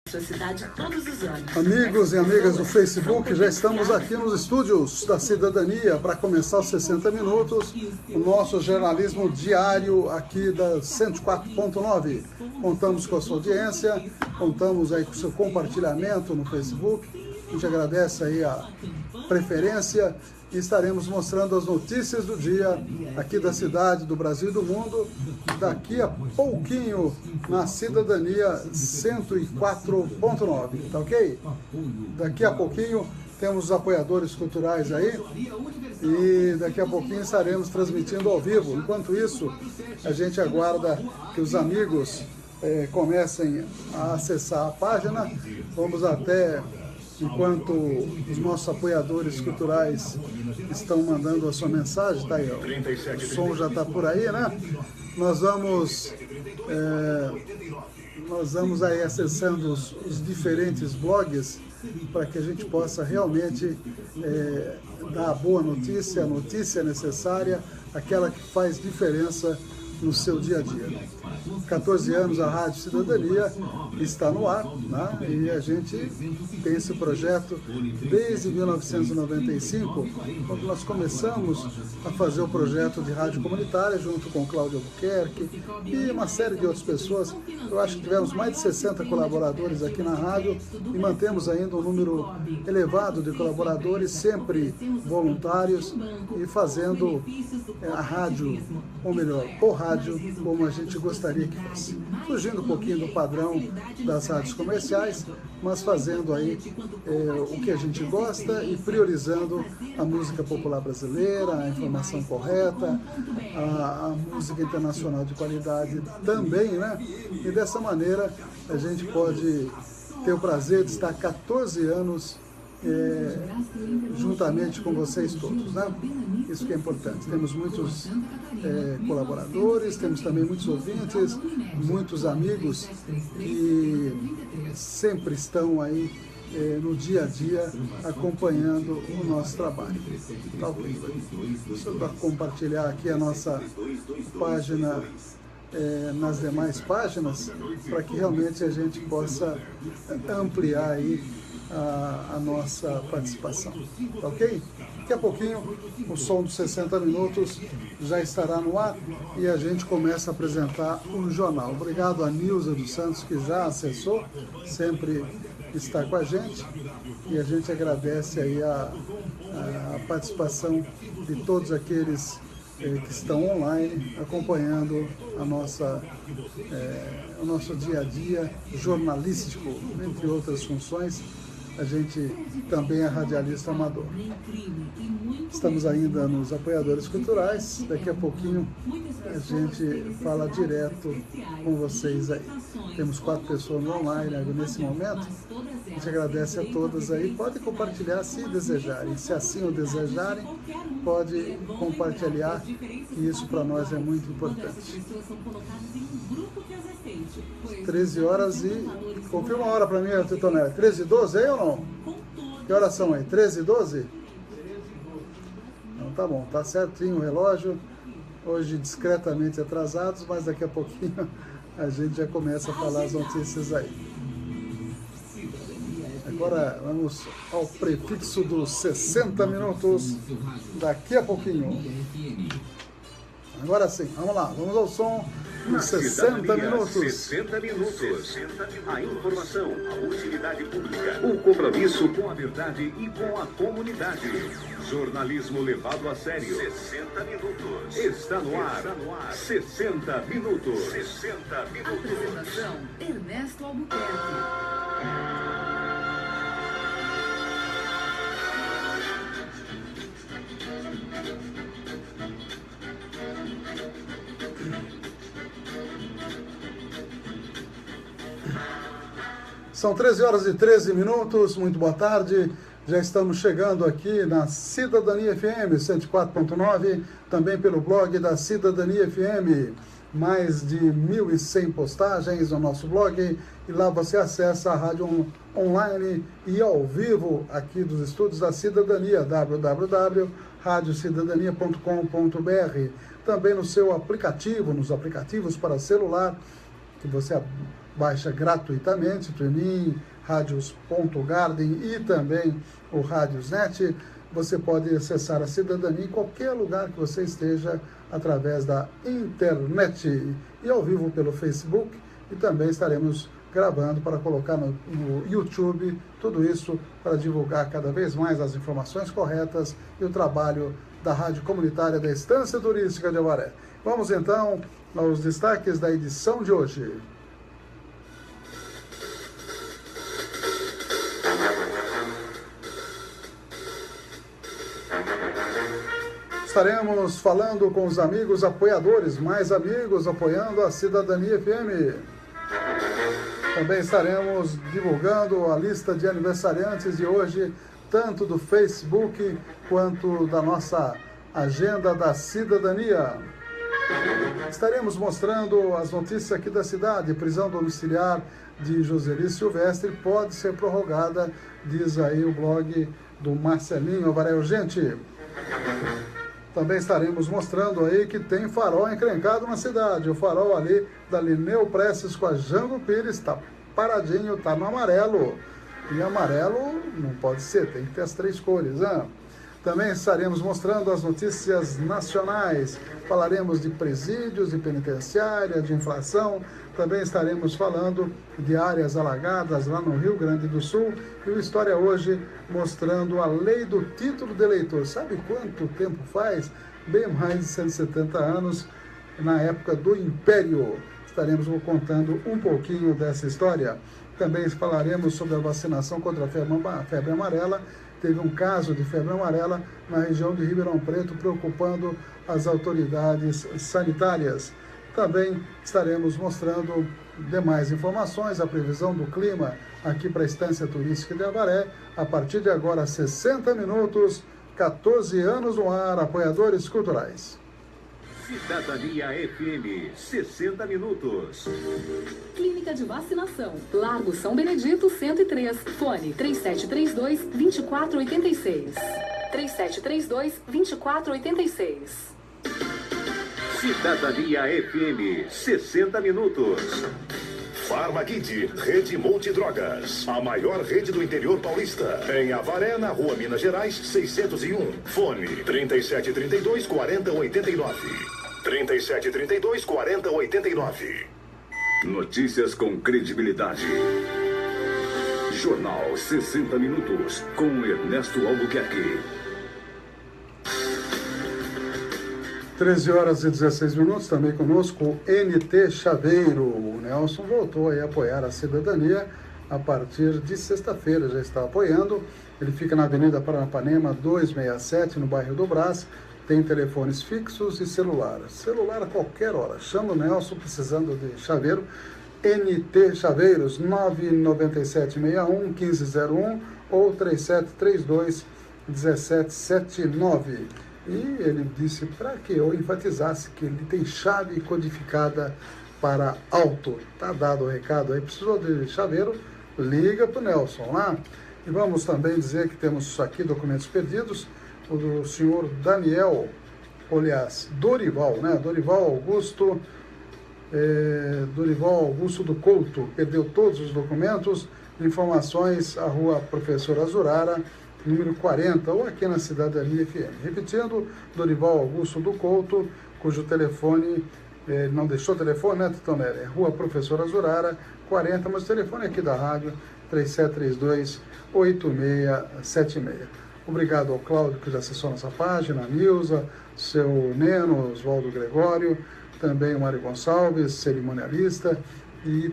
Sua cidade todos os anos. Amigos e amigas do Facebook, já estamos aqui nos estúdios da Cidadania para começar os 60 minutos, o nosso jornalismo diário aqui da 104.9. Contamos com a sua audiência, contamos aí com o seu compartilhamento no Facebook. A gente agradece aí a preferência e estaremos mostrando as notícias do dia aqui da cidade, do Brasil e do mundo, daqui a pouquinho na Cidadania 104.9, tá ok? Daqui a pouquinho temos os apoiadores culturais aí e daqui a pouquinho estaremos transmitindo ao vivo. Enquanto isso, a gente aguarda que os amigos comecem a acessar a página. Vamos até... Enquanto os nossos apoiadores culturais estão mandando a sua mensagem, tá aí, ó, o som já está por aí, né? Nós vamos aí acessando os diferentes blogs para que a gente possa realmente dar a boa notícia, a notícia necessária, aquela que faz diferença no seu dia a dia. 14 anos a Rádio Cidadania está no ar, né? E a gente tem esse projeto desde 1995, quando nós começamos a fazer o projeto de rádio comunitária junto com Cláudio Albuquerque e uma série de outras pessoas. Eu acho que tivemos mais de 60 colaboradores aqui na rádio e mantemos ainda um número elevado de colaboradores, sempre voluntários e fazendo a rádio, ou melhor, o rádio como a gente gostaria que fosse. Fugindo um pouquinho do padrão das rádios comerciais, mas fazendo aí o que a gente gosta e priorizando a música popular brasileira, a informação correta, a música internacional de qualidade também, né? E dessa maneira a gente pode ter o prazer de estar 14 anos juntamente com vocês todos, né? Isso que é importante. Temos muitos colaboradores, temos também muitos ouvintes, muitos amigos que sempre estão aí no dia a dia acompanhando o nosso trabalho. Tá ok? Deixa eu compartilhar aqui a nossa página nas demais páginas para que realmente a gente possa ampliar aí a nossa participação, tá ok? Daqui a pouquinho o som dos 60 minutos já estará no ar e a gente começa a apresentar o jornal. Obrigado a Nilza dos Santos, que já acessou, sempre está com a gente, e a gente agradece aí a participação de todos aqueles que estão online acompanhando o nosso dia a dia jornalístico, entre outras funções. A gente também é radialista amador. Estamos ainda nos apoiadores culturais. Daqui a pouquinho a gente fala direto com vocês aí. Temos 4 pessoas no online nesse momento. A gente agradece a todas aí. Pode compartilhar se desejarem. Se assim o desejarem, pode compartilhar. E isso para nós é muito importante. 13 horas e... Confirma a hora para mim, Titonelli. 13h12 aí ou não? Que horas são aí? 13h12? Não, tá bom. Tá certinho o relógio. Hoje discretamente atrasados, mas daqui a pouquinho a gente já começa a falar as notícias aí. Agora vamos ao prefixo dos 60 minutos. Daqui a pouquinho. Agora sim, vamos lá. Vamos ao som. 60 minutos. 60 minutos. A informação, a utilidade pública, o compromisso com a verdade e com a comunidade. Jornalismo levado a sério. 60 minutos. Está no ar. 60 minutos. 60 minutos. Apresentação: Ernesto Albuquerque. São 13 horas e 13 minutos, muito boa tarde. Já estamos chegando aqui na Cidadania FM 104.9, também pelo blog da Cidadania FM. Mais de 1.100 postagens no nosso blog e lá você acessa a rádio online e ao vivo aqui dos estúdios da Cidadania, www.radiocidadania.com.br. Também no seu aplicativo, nos aplicativos para celular, que você baixa gratuitamente, Tunin, Radios.Garden e também o Radiosnet. Você pode acessar a Cidadania em qualquer lugar que você esteja através da internet e ao vivo pelo Facebook, e também estaremos gravando para colocar no YouTube, tudo isso para divulgar cada vez mais as informações corretas e o trabalho da Rádio Comunitária da Estância Turística de Avaré. Vamos então aos destaques da edição de hoje. Estaremos falando com os amigos apoiadores, mais amigos apoiando a Cidadania FM. Também estaremos divulgando a lista de aniversariantes de hoje, tanto do Facebook quanto da nossa agenda da cidadania. Estaremos mostrando as notícias aqui da cidade. Prisão domiciliar de Joseli Silvestre pode ser prorrogada, diz aí o blog do Marcelinho Avaré Urgente. Também estaremos mostrando aí que tem farol encrencado na cidade. O farol ali da Lineu Prestes com a Jango Pires está paradinho, está no amarelo. E amarelo não pode ser, tem que ter as 3 cores, né? Também estaremos mostrando as notícias nacionais. Falaremos de presídios, de penitenciária, de inflação. Também estaremos falando de áreas alagadas lá no Rio Grande do Sul. E o História Hoje mostrando a lei do título de eleitor. Sabe quanto tempo faz? Bem mais de 170 anos, na época do Império. Estaremos contando um pouquinho dessa história. Também falaremos sobre a vacinação contra a febre amarela. Teve um caso de febre amarela na região de Ribeirão Preto, preocupando as autoridades sanitárias. Também estaremos mostrando demais informações, a previsão do clima aqui para a Estância Turística de Avaré. A partir de agora, 60 minutos, 14 anos no ar, apoiadores culturais. Cidadania FM, 60 minutos. Clínica de Vacinação, Largo São Benedito, 103. Fone 3732-2486. 3732-2486. Cidadania FM, 60 minutos. Farmakit, Rede Multidrogas, a maior rede do interior paulista. Em Avaré, na Rua Minas Gerais, 601. Fone 3732-4089. 3732-4089. Notícias com credibilidade. Jornal 60 Minutos, com Ernesto Albuquerque. 13 horas e 16 minutos, também conosco o NT Chaveiro. O Nelson voltou aí a apoiar a cidadania a partir de sexta-feira, já está apoiando. Ele fica na Avenida Paranapanema 267, no bairro do Brás. Tem telefones fixos e celular. Celular a qualquer hora. Chama o Nelson precisando de chaveiro. NT Chaveiros, 99761-1501 ou 3732-1779. E ele disse para que eu enfatizasse que ele tem chave codificada para auto. Tá dado o recado aí. Precisou de chaveiro? Liga para o Nelson lá. E vamos também dizer que temos aqui documentos perdidos. O do senhor Daniel, aliás, Dorival, né? Dorival Augusto do Couto, perdeu todos os documentos. Informações, a Rua Professor Azurara, número 40, ou aqui na Cidadania FM. Repetindo, Dorival Augusto do Couto, cujo telefone, não deixou o telefone, né, Titonelli? Rua Professor Azurara, 40, mas o telefone aqui da rádio, 3732-8676. Obrigado ao Cláudio, que já acessou nossa página, a Nilza, seu Neno, Oswaldo Gregório, também o Mário Gonçalves, cerimonialista, e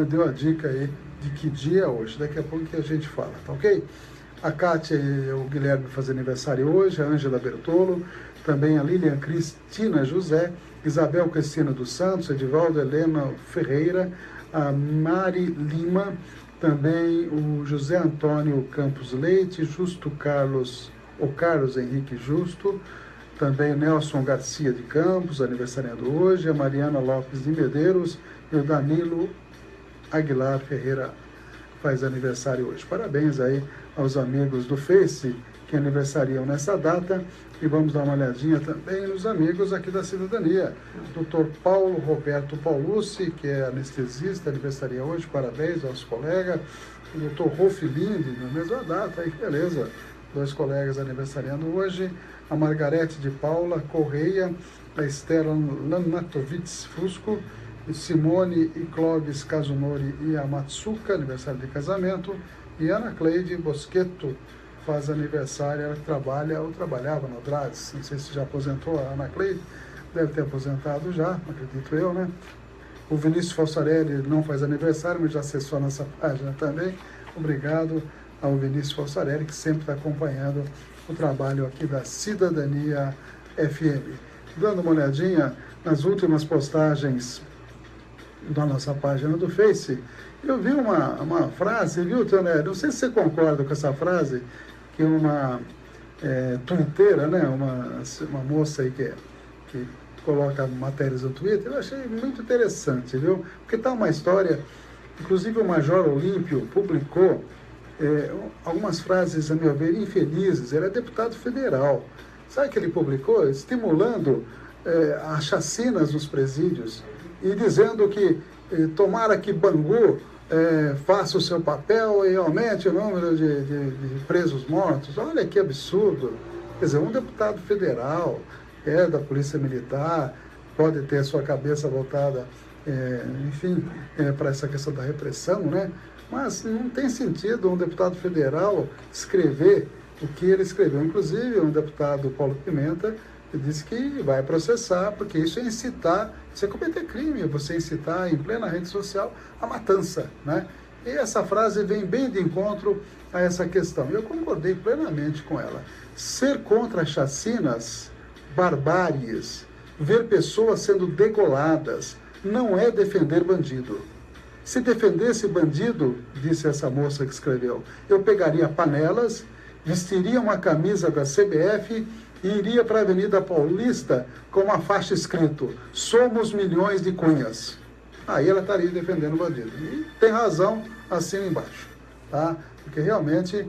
deu a dica aí de que dia é hoje. Daqui a pouco que a gente fala, tá ok? A Kátia e o Guilherme fazem aniversário hoje, a Ângela Bertolo, também a Lilian Cristina José, Isabel Cristina dos Santos, Edivaldo Helena Ferreira, a Mari Lima, também o José Antônio Campos Leite, Carlos Henrique Justo, também o Nelson Garcia de Campos, aniversariando hoje, a Mariana Lopes de Medeiros e o Danilo Aguilar Ferreira faz aniversário hoje. Parabéns aí aos amigos do Face que aniversariam nessa data. E vamos dar uma olhadinha também nos amigos aqui da cidadania. Dr. Paulo Roberto Paulucci, que é anestesista, aniversaria hoje. Parabéns aos colegas. O Dr. Rolf Linde, na mesma data, aí que beleza. 2 colegas aniversariando hoje. A Margarete de Paula Correia, a Estela Lanatovitz Fusco, Simone e Clóvis Kazunori e a Matsuka, aniversário de casamento. E Ana Cleide Boschetto faz aniversário, ela trabalha ou trabalhava no Drades, não sei se já aposentou a Ana Cleide, deve ter aposentado já, acredito eu, né? O Vinícius Falsarelli não faz aniversário, mas já acessou a nossa página também. Obrigado ao Vinícius Falsarelli, que sempre está acompanhando o trabalho aqui da Cidadania FM. Dando uma olhadinha nas últimas postagens da nossa página do Face, eu vi uma frase, viu, Tonelli? Não sei se você concorda com essa frase, que uma twitteira, né, uma moça aí que coloca matérias no Twitter, eu achei muito interessante, viu? Porque tá uma história, inclusive o Major Olímpio publicou algumas frases, a meu ver, infelizes. Ele é deputado federal. Sabe o que ele publicou? Estimulando as chacinas nos presídios e dizendo que tomara que Bangu faça o seu papel e aumente o número de presos mortos. Olha que absurdo. Quer dizer, um deputado federal, da Polícia Militar, pode ter a sua cabeça voltada, enfim, para essa questão da repressão, né? Mas não tem sentido um deputado federal escrever o que ele escreveu. Inclusive, um deputado, Paulo Pimenta, disse que vai processar, porque isso é incitar, isso é cometer crime, você incitar em plena rede social a matança, né? E essa frase vem bem de encontro a essa questão. E eu concordei plenamente com ela. Ser contra chacinas, barbáries, ver pessoas sendo degoladas, não é defender bandido. Se defendesse bandido, disse essa moça que escreveu, eu pegaria panelas, vestiria uma camisa da CBF e iria para a Avenida Paulista com uma faixa escrito: somos milhões de cunhas. Aí ela estaria defendendo o bandido. E tem razão, assina embaixo, tá? Porque realmente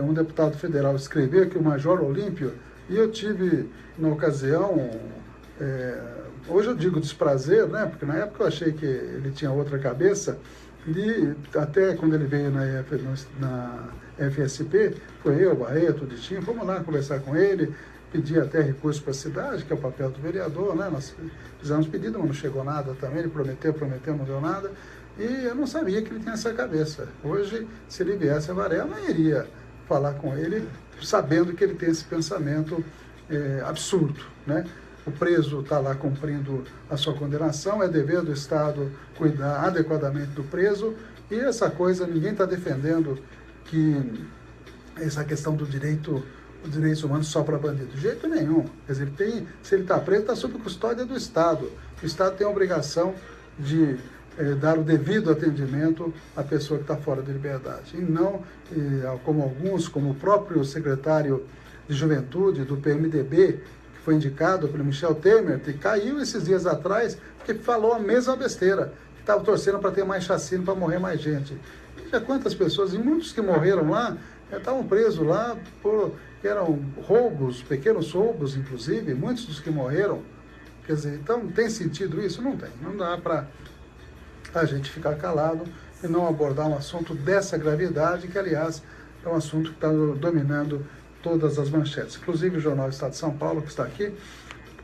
um deputado federal escreveu que o Major Olímpio, e eu tive na ocasião, hoje eu digo desprazer, né? Porque na época eu achei que ele tinha outra cabeça, e até quando ele veio na FSP, foi eu, Barreto, o Ditinho, fomos lá conversar com ele, pedir até recurso para a cidade, que é o papel do vereador, né? Nós fizemos pedido, mas não chegou nada também, ele prometeu, não deu nada, e eu não sabia que ele tinha essa cabeça. Hoje, se ele viesse a Varela, eu iria falar com ele, sabendo que ele tem esse pensamento absurdo, né? O preso está lá cumprindo a sua condenação, é dever do Estado cuidar adequadamente do preso, e essa coisa, ninguém está defendendo que essa questão do direitos humanos só para bandido, de jeito nenhum. Quer dizer, se ele está preso, está sob custódia do Estado. O Estado tem a obrigação de dar o devido atendimento à pessoa que está fora de liberdade. E não, como o próprio secretário de Juventude do PMDB, que foi indicado pelo Michel Temer, que caiu esses dias atrás, porque falou a mesma besteira, que estava torcendo para ter mais chacina, para morrer mais gente. Veja quantas pessoas, e muitos que morreram lá, estavam presos lá que eram roubos, pequenos roubos, inclusive, muitos dos que morreram. Quer dizer, então, tem sentido isso? Não tem. Não dá para a gente ficar calado e não abordar um assunto dessa gravidade, que, aliás, é um assunto que está dominando todas as manchetes. Inclusive, o Jornal Estado de São Paulo, que está aqui,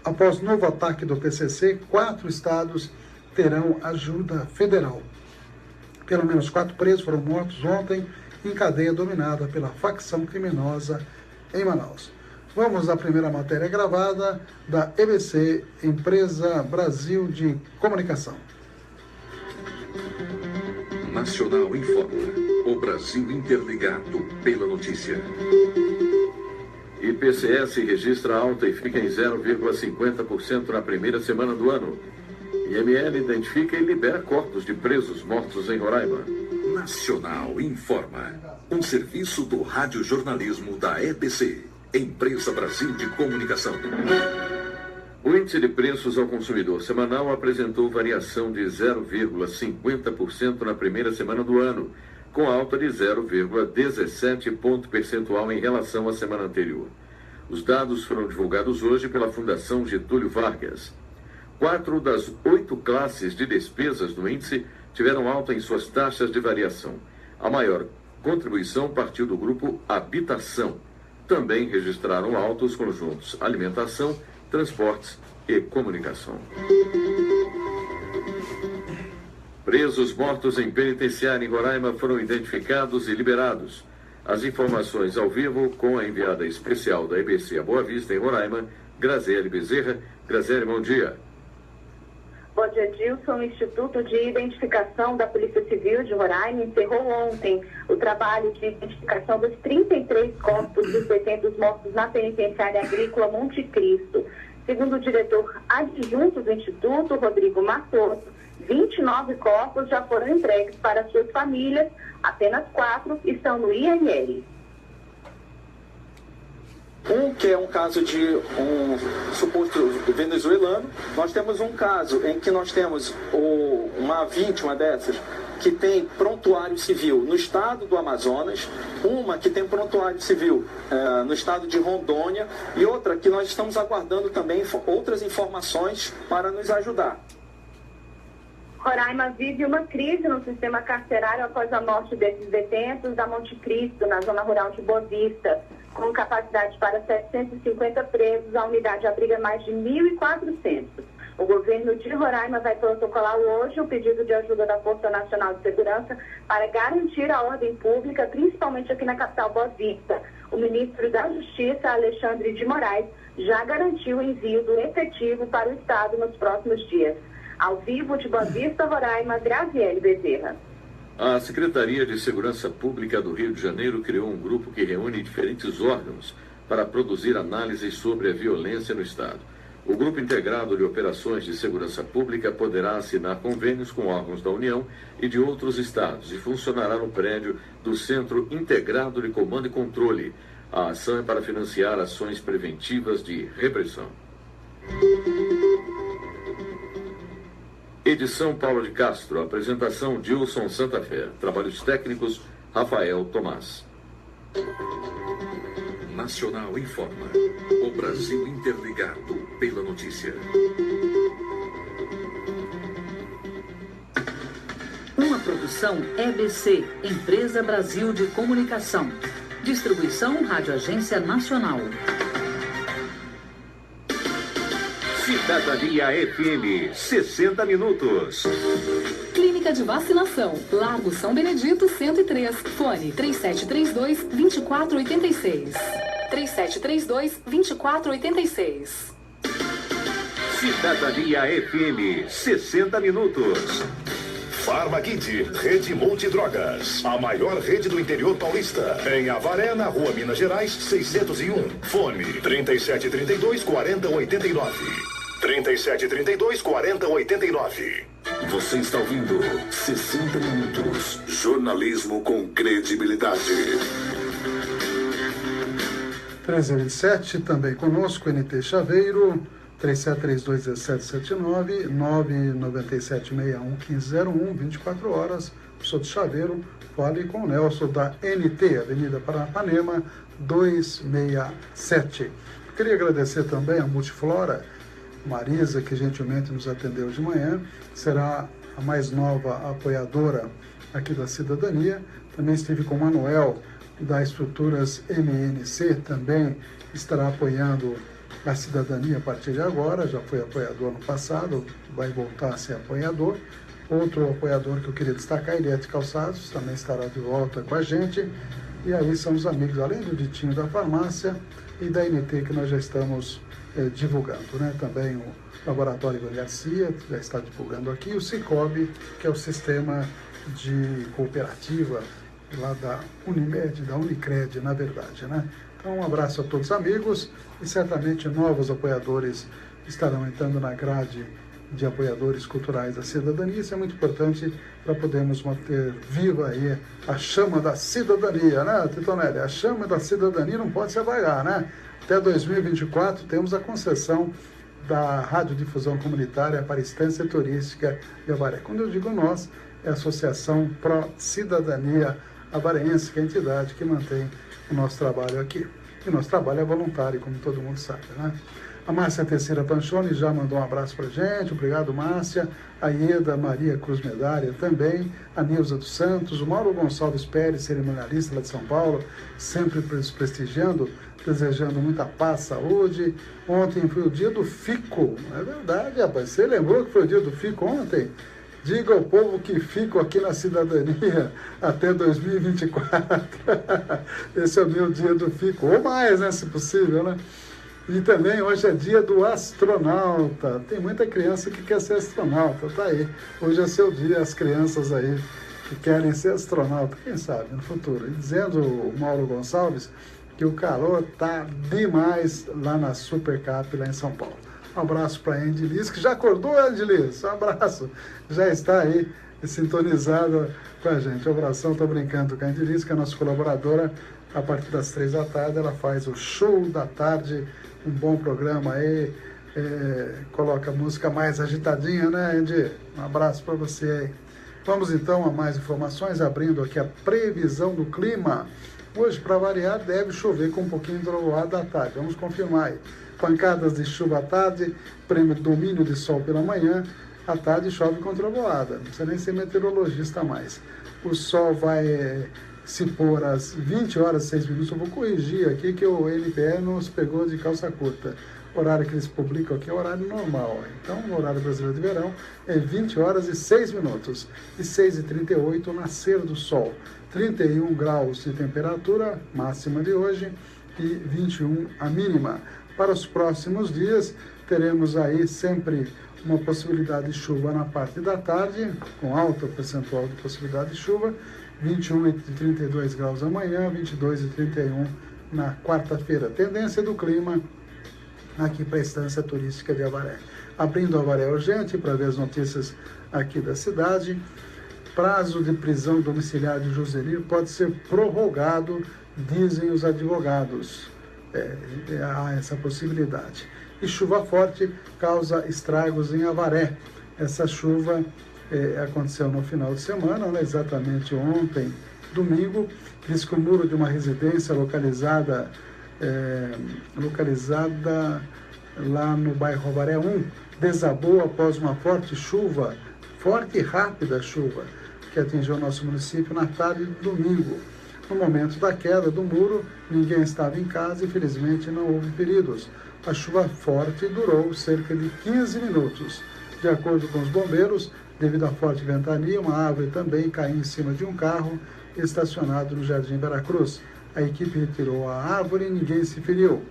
após novo ataque do PCC, 4 estados terão ajuda federal. Pelo menos 4 presos foram mortos ontem em cadeia dominada pela facção criminosa em Manaus. Vamos à primeira matéria gravada da EBC, Empresa Brasil de Comunicação. Nacional informa. O Brasil interligado pela notícia. IPCS registra alta e fica em 0,50% na primeira semana do ano. IML identifica e libera corpos de presos mortos em Roraima. Nacional informa. Um serviço do radiojornalismo da EBC, Empresa Brasil de Comunicação. O índice de preços ao consumidor semanal apresentou variação de 0,50% na primeira semana do ano, com alta de 0,17 ponto percentual em relação à semana anterior. Os dados foram divulgados hoje pela Fundação Getúlio Vargas. 4 das 8 classes de despesas do índice tiveram alta em suas taxas de variação. A maior contribuição partiu do grupo Habitação. Também registraram alta os conjuntos Alimentação, Transportes e Comunicação. Presos mortos em penitenciária em Roraima foram identificados e liberados. As informações ao vivo com a enviada especial da EBC a Boa Vista, em Roraima, Graziele Bezerra. Graziele, bom dia. Bom dia, Dilson. O Instituto de Identificação da Polícia Civil de Roraima encerrou ontem o trabalho de identificação dos 33 corpos dos detentos mortos na penitenciária agrícola Monte Cristo. Segundo o diretor adjunto do Instituto, Rodrigo Matoso, 29 corpos já foram entregues para suas famílias, apenas 4 estão no INL. Que é um caso de um suposto venezuelano. Nós temos um caso em que nós temos uma vítima dessas que tem prontuário civil no estado do Amazonas, uma que tem prontuário civil no estado de Rondônia e outra que nós estamos aguardando também outras informações para nos ajudar. Roraima vive uma crise no sistema carcerário após a morte desses detentos da Monte Cristo, na zona rural de Boa Vista. Com capacidade para 750 presos, a unidade abriga mais de 1.400. O governo de Roraima vai protocolar hoje o pedido de ajuda da Força Nacional de Segurança para garantir a ordem pública, principalmente aqui na capital Boa Vista. O ministro da Justiça, Alexandre de Moraes, já garantiu o envio do efetivo para o estado nos próximos dias. Ao vivo de Boa Vista, Roraima, Graziele Bezerra. A Secretaria de Segurança Pública do Rio de Janeiro criou um grupo que reúne diferentes órgãos para produzir análises sobre a violência no estado. O Grupo Integrado de Operações de Segurança Pública poderá assinar convênios com órgãos da União e de outros estados e funcionará no prédio do Centro Integrado de Comando e Controle. A ação é para financiar ações preventivas de repressão. Edição Paulo de Castro, apresentação Dilson Santa Fé, trabalhos técnicos Rafael Tomás. Nacional informa, o Brasil interligado pela notícia. Uma produção EBC, Empresa Brasil de Comunicação. Distribuição Rádio Agência Nacional. Cidadania FM, 60 minutos. Clínica de Vacinação, Largo São Benedito, 103. Fone 3732-2486. 3732-2486. Cidadania FM, 60 minutos. Farmakit, Rede Multidrogas, a maior rede do interior paulista. Em Avaré, na Rua Minas Gerais, 601. Fone 3732-4089. 3732-4089. Você está ouvindo 60 minutos. Jornalismo com credibilidade. 13h27, também conosco, NT Chaveiro, 3732-1779, 99761-1501, 24 horas. Sou de Chaveiro, fale com o Nelson da NT, Avenida Paranapanema, 267. Queria agradecer também a Multiflora, Marisa, que gentilmente nos atendeu de manhã, será a mais nova apoiadora aqui da Cidadania. Também estive com o Manuel, da Estruturas MNC, também estará apoiando a Cidadania a partir de agora, já foi apoiador no passado, vai voltar a ser apoiador. Outro apoiador que eu queria destacar, Eliette Calçados, também estará de volta com a gente. E aí são os amigos, além do Ditinho da Farmácia e da NT, que nós já estamos divulgando, né? Também o Laboratório Ivan Garcia já está divulgando aqui, o Cicobi, que é o sistema de cooperativa lá da Unimed, da Unicred, na verdade, né? Então, um abraço a todos os amigos e certamente novos apoiadores estarão entrando na grade de apoiadores culturais da Cidadania. Isso é muito importante para podermos manter viva aí a chama da cidadania, né, Titonelli? A chama da cidadania não pode se apagar, né? Até 2024 temos a concessão da radiodifusão comunitária para a Estância Turística de Avaré. Quando eu digo nós, é a Associação Pro Cidadania Avareense, que é a entidade que mantém o nosso trabalho aqui. E o nosso trabalho é voluntário, como todo mundo sabe, né? A Márcia Teixeira Panchoni já mandou um abraço pra gente, obrigado, Márcia. A Ieda Maria Cruz Medária também, a Nilza dos Santos, o Mauro Gonçalves Pérez, cerimonialista lá de São Paulo, sempre prestigiando, desejando muita paz, saúde. Ontem foi o dia do FICO, é verdade, rapaz, você lembrou que foi o dia do FICO ontem? Diga ao povo que fico aqui na cidadania até 2024. Esse é o meu dia do FICO, ou mais, né, se possível, né? E também hoje é dia do astronauta. Tem muita criança que quer ser astronauta, tá aí. Hoje é seu dia, as crianças aí que querem ser astronauta, quem sabe, no futuro. E dizendo o Mauro Gonçalves que o calor tá demais lá na Supercap, lá em São Paulo. Um abraço para a Andy Liz, que já acordou, Andy Liz? Um abraço. Já está aí sintonizada com a gente. Um abração, tô brincando com a Andy Liz, que é a nossa colaboradora. A partir das 3 da tarde, ela faz o Show da Tarde, um bom programa aí, coloca a música mais agitadinha, né, Andy? Um abraço para você aí. Vamos então a mais informações, abrindo aqui a previsão do clima. Hoje, para variar, deve chover com um pouquinho de trovoada à tarde. Vamos confirmar aí. Pancadas de chuva à tarde, domínio de sol pela manhã, à tarde chove com trovoada. Não precisa nem ser meteorologista mais. O sol vai se pôr às 20 horas e 6 minutos. Eu vou corrigir aqui que o NPE nos pegou de calça curta. O horário que eles publicam aqui é o horário normal. Então, no horário brasileiro de verão, é 20 horas e 6 minutos. E 6h38, o nascer do sol. 31 graus de temperatura máxima de hoje e 21 a mínima. Para os próximos dias, teremos aí sempre uma possibilidade de chuva na parte da tarde, com alta percentual de possibilidade de chuva, 21 e 32 graus amanhã, 22 e 31 na quarta-feira. Tendência do clima aqui para a Estância Turística de Avaré. Abrindo Avaré Urgente para ver as notícias aqui da cidade. Prazo de prisão domiciliar de Joselir pode ser prorrogado, dizem os advogados. Há essa possibilidade. E chuva forte causa estragos em Avaré. Essa chuva aconteceu no final de semana, né, exatamente ontem, domingo. Diz que o muro de uma residência localizada lá no bairro Avaré 1 desabou após uma forte e rápida chuva, que atingiu o nosso município na tarde de domingo. No momento da queda do muro, ninguém estava em casa e, felizmente, não houve feridos. A chuva forte durou cerca de 15 minutos. De acordo com os bombeiros, devido à forte ventania, uma árvore também caiu em cima de um carro estacionado no Jardim Veracruz. A equipe retirou a árvore e ninguém se feriu.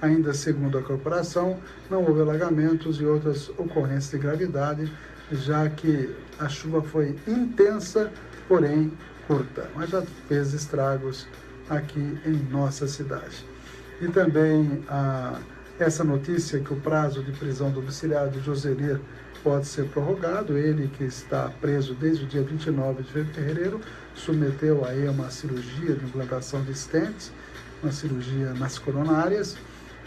Ainda segundo a corporação, não houve alagamentos e outras ocorrências de gravidade, já que a chuva foi intensa, porém curta, mas já fez estragos aqui em nossa cidade. E também essa notícia que o prazo de prisão domiciliar de Joselir pode ser prorrogado. Ele, que está preso desde o dia 29 de fevereiro, submeteu aí a uma cirurgia de implantação de stents, uma cirurgia nas coronárias,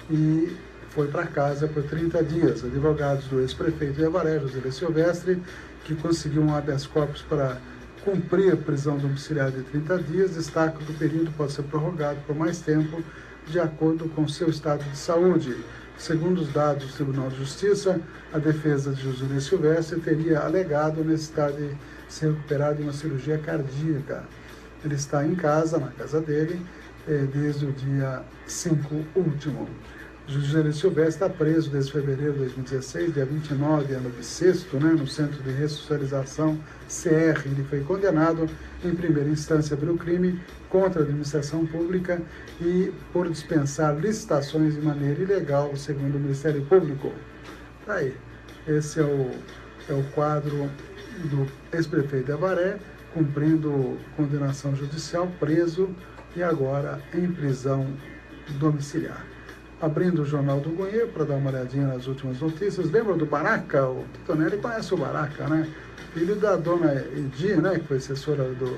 e foi para casa por 30 dias. Advogados do ex-prefeito de Avaré, Joselir Silvestre, que conseguiu um habeas corpus para cumprir a prisão domiciliar de 30 dias, destaca que o período pode ser prorrogado por mais tempo, de acordo com seu estado de saúde. Segundo os dados do Tribunal de Justiça, a defesa de Joselir Silvestre teria alegado a necessidade de se recuperar de uma cirurgia cardíaca. Ele está em casa, na casa dele, desde o dia 5 último. Joselir Silvestre está preso desde fevereiro de 2016, dia 29, ano bissexto, no Centro de Ressocialização CR. Ele foi condenado em primeira instância pelo crime contra a administração pública e por dispensar licitações de maneira ilegal, segundo o Ministério Público. Tá aí. Esse é o quadro do ex-prefeito de Avaré, cumprindo condenação judicial, preso e agora em prisão domiciliar. Abrindo o Jornal do Goiê para dar uma olhadinha nas últimas notícias. Lembra do Baraca? O Tonelli conhece o Baraca, né? Filho da dona Edi, né? Que foi assessora do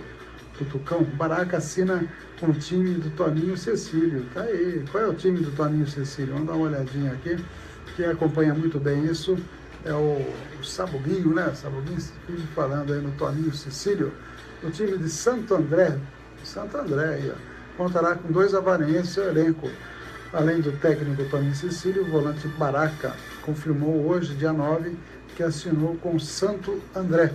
Tucão. O Baraca assina com o time do Toninho Cecílio. Tá aí. Qual é o time do Toninho Cecílio? Vamos dar uma olhadinha aqui. Quem acompanha muito bem isso é o Sabuguinho, né? Sabuguinho falando aí no Toninho Cecílio. O time de Santo André, contará com 2 avarenses em seu elenco. Além do técnico Toninho Cecílio, o volante Baraca confirmou hoje, dia 9, que assinou com o Santo André.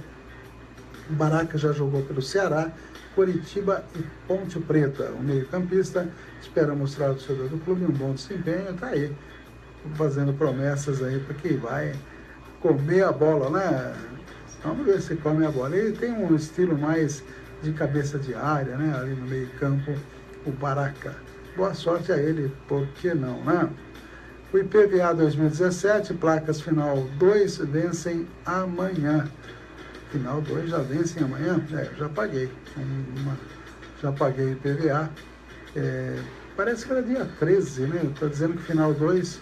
O Baraca já jogou pelo Ceará, Coritiba e Ponte Preta. O meio-campista espera mostrar ao torcedor do clube um bom desempenho. Está aí, fazendo promessas aí para que vai comer a bola, né? Vamos ver se come a bola. Ele tem um estilo mais de cabeça de área, né? Ali no meio-campo, o Baraca. Boa sorte a ele, por que não, né? O IPVA 2017, placas final 2, vencem amanhã. Final 2 já vencem amanhã? Já paguei. Já paguei IPVA. Parece que era dia 13, né? Está dizendo que final 2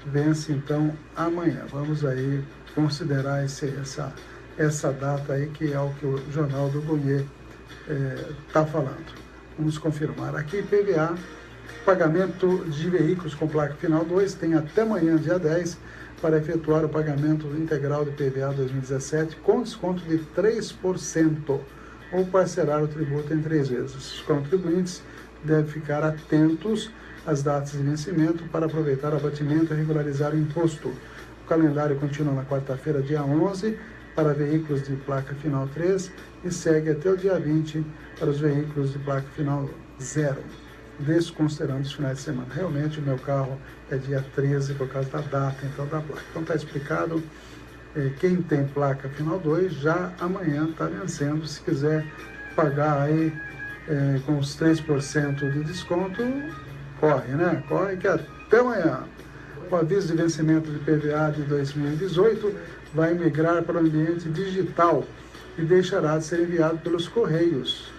vence então amanhã. Vamos aí considerar essa data aí, que é o que o Jornal do Goiê está falando. Vamos confirmar aqui. IPVA, pagamento de veículos com placa final 2, tem até amanhã, dia 10, para efetuar o pagamento integral do IPVA 2017 com desconto de 3% ou parcelar o tributo em 3 vezes. Os contribuintes devem ficar atentos às datas de vencimento para aproveitar o abatimento e regularizar o imposto. O calendário continua na quarta-feira, dia 11, para veículos de placa final 3 e segue até o dia 20 para os veículos de placa final 0. Desconsiderando os finais de semana. Realmente o meu carro é dia 13 por causa da data então da placa. Então está explicado. Quem tem placa final 2 já amanhã está vencendo. Se quiser pagar aí com os 3% de desconto, corre, né? Corre que até amanhã. O aviso de vencimento de PVA de 2018 vai migrar para o ambiente digital e deixará de ser enviado pelos Correios.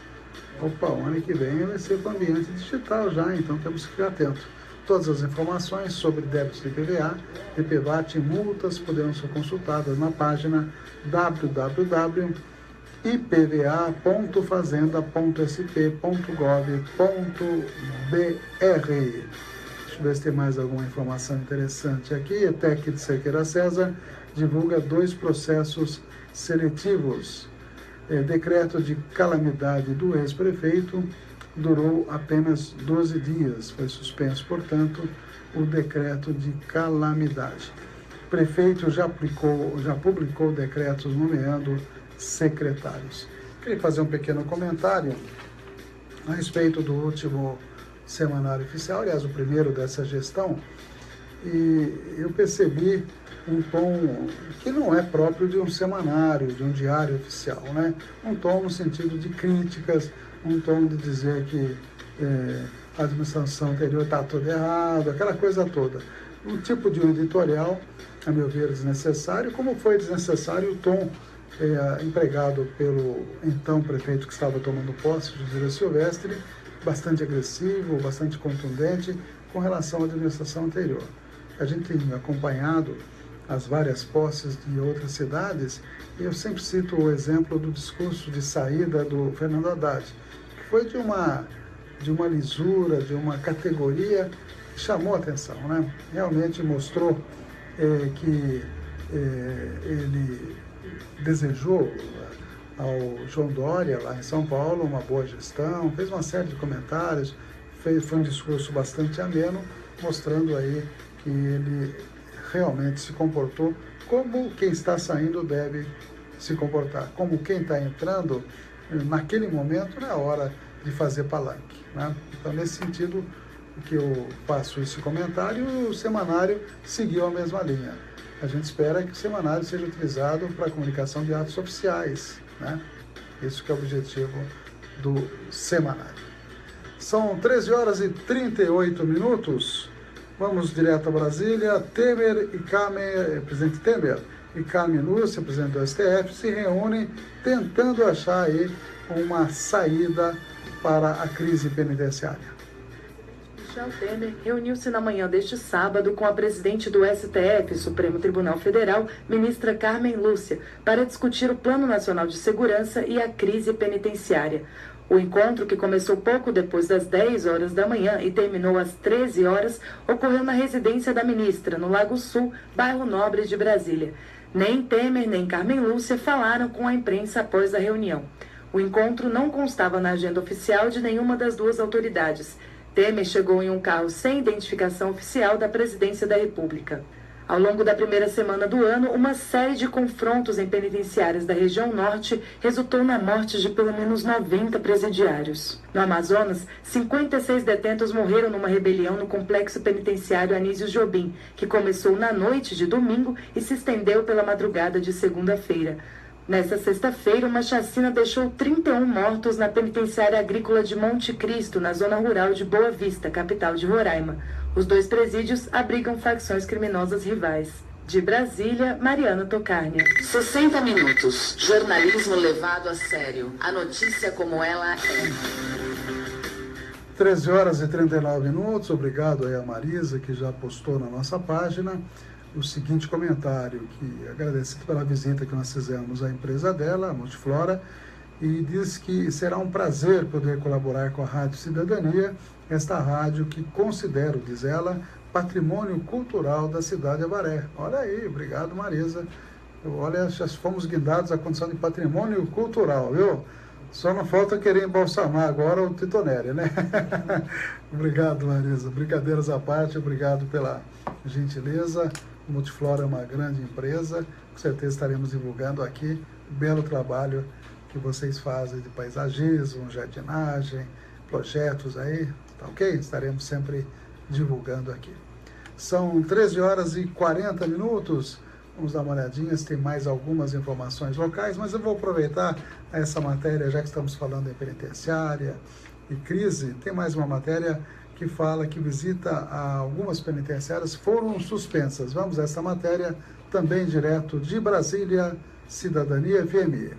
Opa, o ano que vem vai ser para o ambiente digital já, então temos que ficar atento. Todas as informações sobre débitos de IPVA, IPVAT e multas poderão ser consultadas na página www.ipva.fazenda.sp.gov.br. Deixa eu ver se tem mais alguma informação interessante aqui. A ETEC de Cerqueira César divulga 2 processos seletivos. Decreto de calamidade do ex-prefeito durou apenas 12 dias. Foi suspenso, portanto, o decreto de calamidade. O prefeito já publicou decretos nomeando secretários. Queria fazer um pequeno comentário a respeito do último semanário oficial, aliás, o primeiro dessa gestão, e eu percebi um tom que não é próprio de um semanário, de um diário oficial, né? Um tom no sentido de críticas, um tom de dizer que a administração anterior está tudo errado, aquela coisa toda. Um tipo de um editorial, a meu ver, desnecessário, como foi desnecessário o tom empregado pelo então prefeito que estava tomando posse, José Silvestre, bastante agressivo, bastante contundente com relação à administração anterior. A gente tem acompanhado as várias posses de outras cidades, e eu sempre cito o exemplo do discurso de saída do Fernando Haddad, que foi de uma lisura, de uma categoria que chamou a atenção, né? Realmente mostrou que ele desejou ao João Dória, lá em São Paulo, uma boa gestão, fez uma série de comentários, foi um discurso bastante ameno, mostrando aí que ele realmente se comportou como quem está saindo deve se comportar, como quem está entrando naquele momento não é hora de fazer palanque, né? Então, nesse sentido que eu faço esse comentário, o semanário seguiu a mesma linha. A gente espera que o semanário seja utilizado para a comunicação de atos oficiais, né? Isso que é o objetivo do semanário. São 13 horas e 38 minutos. Vamos direto a Brasília. Presidente Temer e Carmen Lúcia, presidente do STF, se reúnem tentando achar aí uma saída para a crise penitenciária. Michel Temer reuniu-se na manhã deste sábado com a presidente do STF, Supremo Tribunal Federal, ministra Carmen Lúcia, para discutir o Plano Nacional de Segurança e a crise penitenciária. O encontro, que começou pouco depois das 10 horas da manhã e terminou às 13 horas, ocorreu na residência da ministra, no Lago Sul, bairro Nobre de Brasília. Nem Temer nem Carmen Lúcia falaram com a imprensa após a reunião. O encontro não constava na agenda oficial de nenhuma das duas autoridades. Temer chegou em um carro sem identificação oficial da Presidência da República. Ao longo da primeira semana do ano, uma série de confrontos em penitenciárias da região norte resultou na morte de pelo menos 90 presidiários. No Amazonas, 56 detentos morreram numa rebelião no complexo penitenciário Anísio Jobim, que começou na noite de domingo e se estendeu pela madrugada de segunda-feira. Nesta sexta-feira, uma chacina deixou 31 mortos na penitenciária agrícola de Monte Cristo, na zona rural de Boa Vista, capital de Roraima. Os dois presídios abrigam facções criminosas rivais. De Brasília, Mariana Tocarnia. 60 minutos. Jornalismo levado a sério. A notícia como ela é. 13 horas e 39 minutos. Obrigado aí a Marisa, que já postou na nossa página o seguinte comentário, que agradecido pela visita que nós fizemos à empresa dela, a Multiflora, e diz que será um prazer poder colaborar com a Rádio Cidadania, esta rádio que considero, diz ela, patrimônio cultural da cidade de Avaré. Olha aí, obrigado Marisa. Olha, já fomos guindados à condição de patrimônio cultural, viu? Só não falta querer embalsamar agora o Titonelli, né? Obrigado, Marisa. Brincadeiras à parte, obrigado pela gentileza. O Multiflora é uma grande empresa, com certeza estaremos divulgando aqui o belo trabalho que vocês fazem de paisagismo, jardinagem, projetos aí, tá ok? Estaremos sempre divulgando aqui. São 13 horas e 40 minutos, vamos dar uma olhadinha se tem mais algumas informações locais, mas eu vou aproveitar essa matéria, já que estamos falando em penitenciária e crise, tem mais uma matéria que fala que visita a algumas penitenciárias foram suspensas. Vamos a essa matéria também direto de Brasília, Cidadania FM.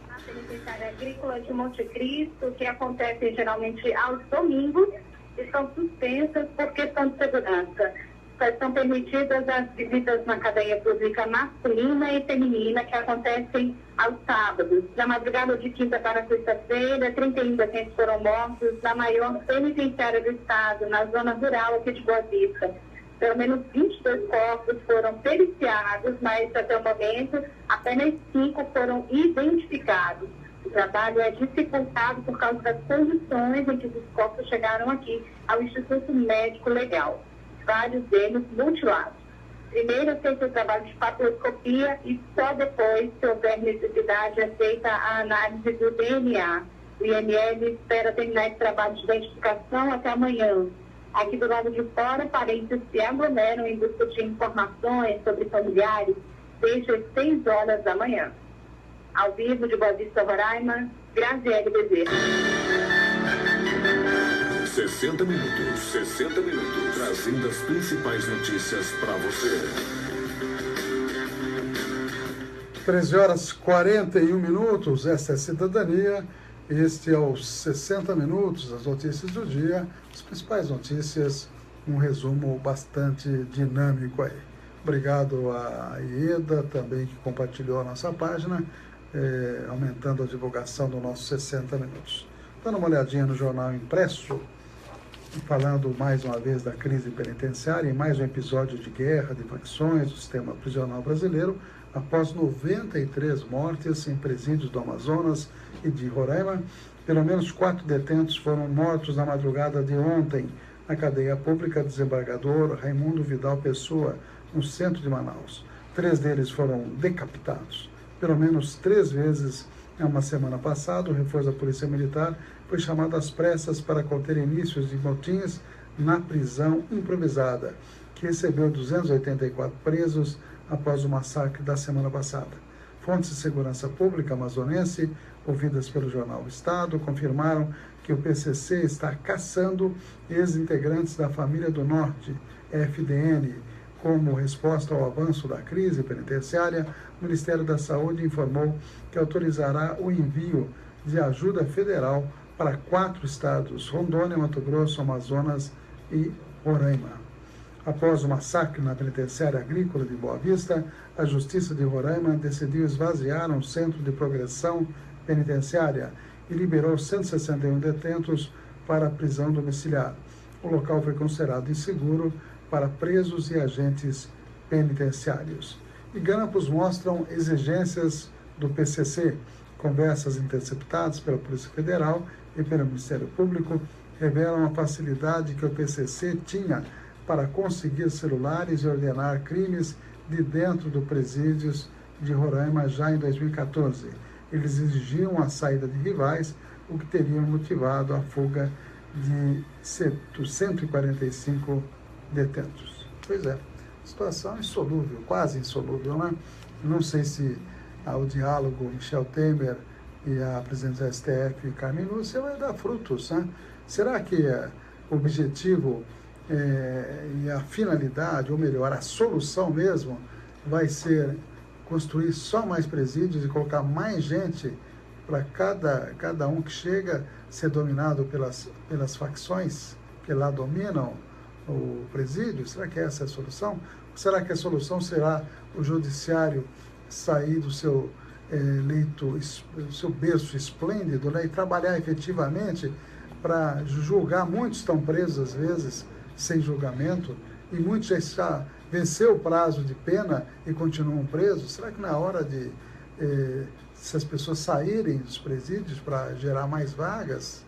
A penitenciária agrícola de Monte Cristo, que acontece geralmente aos domingos, estão suspensas por questão de segurança. Só estão permitidas as visitas na cadeia pública masculina e feminina, que acontecem aos sábados. Na madrugada de quinta para sexta-feira, 31 detentos foram mortos na maior penitenciária do estado, na zona rural aqui de Boa Vista. Pelo menos 22 corpos foram periciados, mas até o momento apenas 5 foram identificados. O trabalho é dificultado por causa das condições em que os corpos chegaram aqui ao Instituto Médico Legal. Vários deles mutilados. Primeiro é feito o trabalho de papiloscopia e só depois, se houver necessidade, é feita a análise do DNA. O IML espera terminar esse trabalho de identificação até amanhã. Aqui do lado de fora, parentes se aglomeram em busca de informações sobre familiares desde as 6 horas da manhã. Ao vivo de Boa Vista, Roraima, Graziele Bezerra. 60 minutos, trazendo as principais notícias para você. 13 horas e 41 minutos, esta é Cidadania, este é os 60 minutos, as notícias do dia, as principais notícias, um resumo bastante dinâmico aí. Obrigado a Ieda, também que compartilhou a nossa página, aumentando a divulgação do nosso 60 minutos. Dando uma olhadinha no jornal impresso, falando mais uma vez da crise penitenciária, em mais um episódio de guerra, de facções do sistema prisional brasileiro, após 93 mortes em presídios do Amazonas e de Roraima, pelo menos 4 detentos foram mortos na madrugada de ontem, na cadeia pública Desembargador Raimundo Vidal Pessoa, no centro de Manaus. 3 deles foram decapitados. Pelo menos 3 vezes em uma semana passada, o reforço da Polícia Militar foi chamado às pressas para conter inícios de motins na prisão improvisada, que recebeu 284 presos após o massacre da semana passada. Fontes de segurança pública amazonense, ouvidas pelo jornal O Estado, confirmaram que o PCC está caçando ex-integrantes da Família do Norte, FDN. Como resposta ao avanço da crise penitenciária, o Ministério da Saúde informou que autorizará o envio de ajuda federal para 4 estados, Rondônia, Mato Grosso, Amazonas e Roraima. Após o massacre na penitenciária agrícola de Boa Vista, a Justiça de Roraima decidiu esvaziar um centro de progressão penitenciária e liberou 161 detentos para a prisão domiciliar. O local foi considerado inseguro para presos e agentes penitenciários. E grampos mostram exigências do PCC. Conversas interceptadas pela Polícia Federal e pelo Ministério Público revelam a facilidade que o PCC tinha para conseguir celulares e ordenar crimes de dentro dos presídios de Roraima já em 2014. Eles exigiam a saída de rivais, o que teria motivado a fuga de 145 detentos. Pois é, situação insolúvel, quase insolúvel, né? Não sei se o diálogo Michel Temer e a presidente do STF, Carmen Lúcia, vai dar frutos, né? Será que o objetivo e a finalidade, ou melhor, a solução mesmo, vai ser construir só mais presídios e colocar mais gente para cada um que chega ser dominado pelas facções que lá dominam o presídio? Será que essa é a solução? Ou será que a solução será o judiciário sair do seu leito, do seu berço esplêndido, né, e trabalhar efetivamente para julgar? Muitos estão presos, às vezes, sem julgamento, e muitos já venceu o prazo de pena e continuam presos. Será que na hora de se as pessoas saírem dos presídios para gerar mais vagas?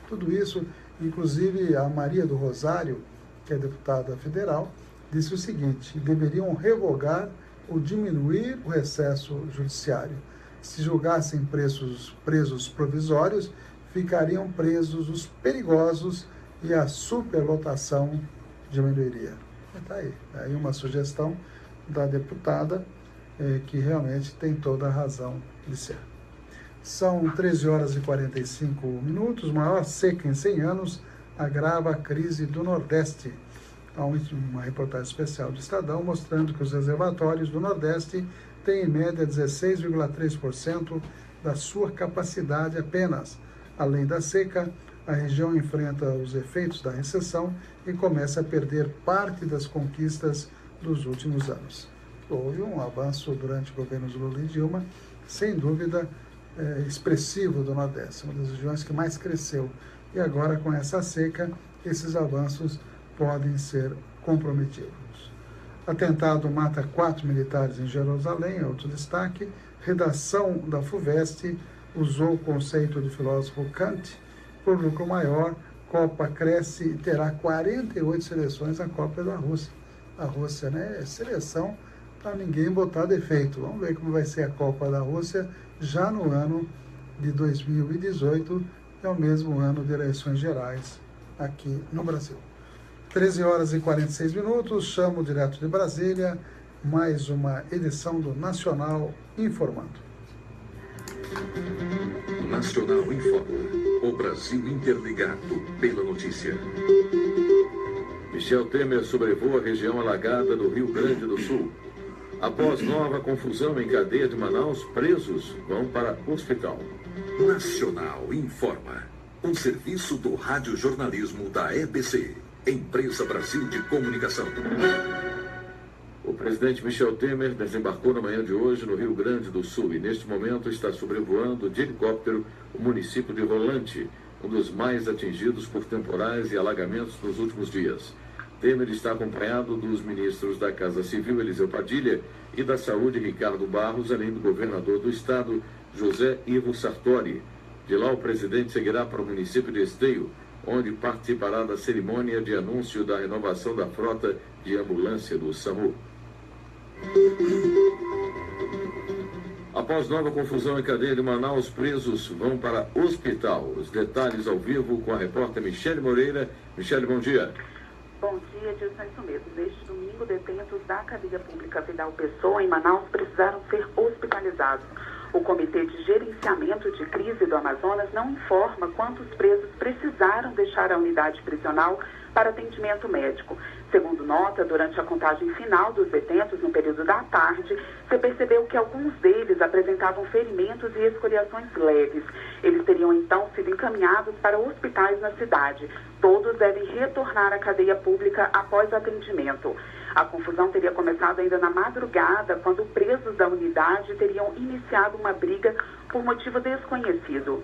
Tudo isso, inclusive a Maria do Rosário, que é deputada federal, disse o seguinte: deveriam revogar ou diminuir o recesso judiciário. Se julgassem presos provisórios, ficariam presos os perigosos e a superlotação diminuiria. Está aí uma sugestão da deputada que realmente tem toda a razão de ser. São 13 horas e 45 minutos, maior seca em 100 anos agrava a crise do Nordeste. Há uma reportagem especial do Estadão mostrando que os reservatórios do Nordeste têm em média 16,3% da sua capacidade apenas. Além da seca, a região enfrenta os efeitos da recessão e começa a perder parte das conquistas dos últimos anos. Houve um avanço durante o governo de Lula e Dilma, sem dúvida expressivo do Nordeste, uma das regiões que mais cresceu. E agora, com essa seca, esses avanços podem ser comprometidos. Atentado mata 4 militares em Jerusalém, outro destaque. Redação da FUVEST usou o conceito do filósofo Kant. Por lucro maior, Copa cresce e terá 48 seleções. A Copa é da Rússia. A Rússia, né, é seleção para ninguém botar defeito. Vamos ver como vai ser a Copa da Rússia já no ano de 2018, que é o mesmo ano de eleições gerais aqui no Brasil. 13 horas e 46 minutos, chamo direto de Brasília, mais uma edição do Nacional Informando. Nacional Informa, o Brasil interligado pela notícia. Michel Temer sobrevoa a região alagada do Rio Grande do Sul. Após nova confusão em cadeia de Manaus, presos vão para hospital. Nacional Informa, um serviço do radiojornalismo da EBC, Empresa Brasil de Comunicação. O presidente Michel Temer desembarcou na manhã de hoje no Rio Grande do Sul e, neste momento, está sobrevoando de helicóptero o município de Rolante, um dos mais atingidos por temporais e alagamentos nos últimos dias. Temer está acompanhado dos ministros da Casa Civil, Eliseu Padilha, e da Saúde, Ricardo Barros, além do governador do estado, José Ivo Sartori. De lá, o presidente seguirá para o município de Esteio, onde participará da cerimônia de anúncio da renovação da frota de ambulância do SAMU. Após nova confusão em cadeia de Manaus, presos vão para hospital. Os detalhes ao vivo com a repórter Michele Moreira. Michele, bom dia. Bom dia, Dilson, isso mesmo. Neste domingo, detentos da cadeia pública Vidal Pessoa, em Manaus, precisaram ser hospitalizados. O Comitê de Gerenciamento de Crise do Amazonas não informa quantos presos precisaram deixar a unidade prisional para atendimento médico. Segundo nota, durante a contagem final dos detentos, no período da tarde, se percebeu que alguns deles apresentavam ferimentos e escoriações leves. Eles teriam então sido encaminhados para hospitais na cidade. Todos devem retornar à cadeia pública após atendimento. A confusão teria começado ainda na madrugada, quando presos da unidade teriam iniciado uma briga por motivo desconhecido.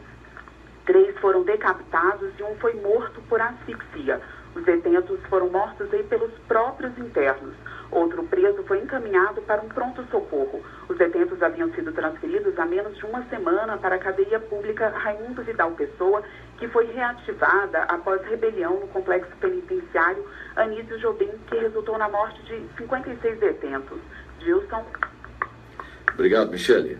3 foram decapitados e 1 foi morto por asfixia. Os detentos foram mortos aí pelos próprios internos. Outro preso foi encaminhado para um pronto-socorro. Os detentos haviam sido transferidos há menos de uma semana para a cadeia pública Raimundo Vidal Pessoa, que foi reativada após rebelião no complexo penitenciário Anísio Jobim, que resultou na morte de 56 detentos. Gilson. Obrigado, Michele.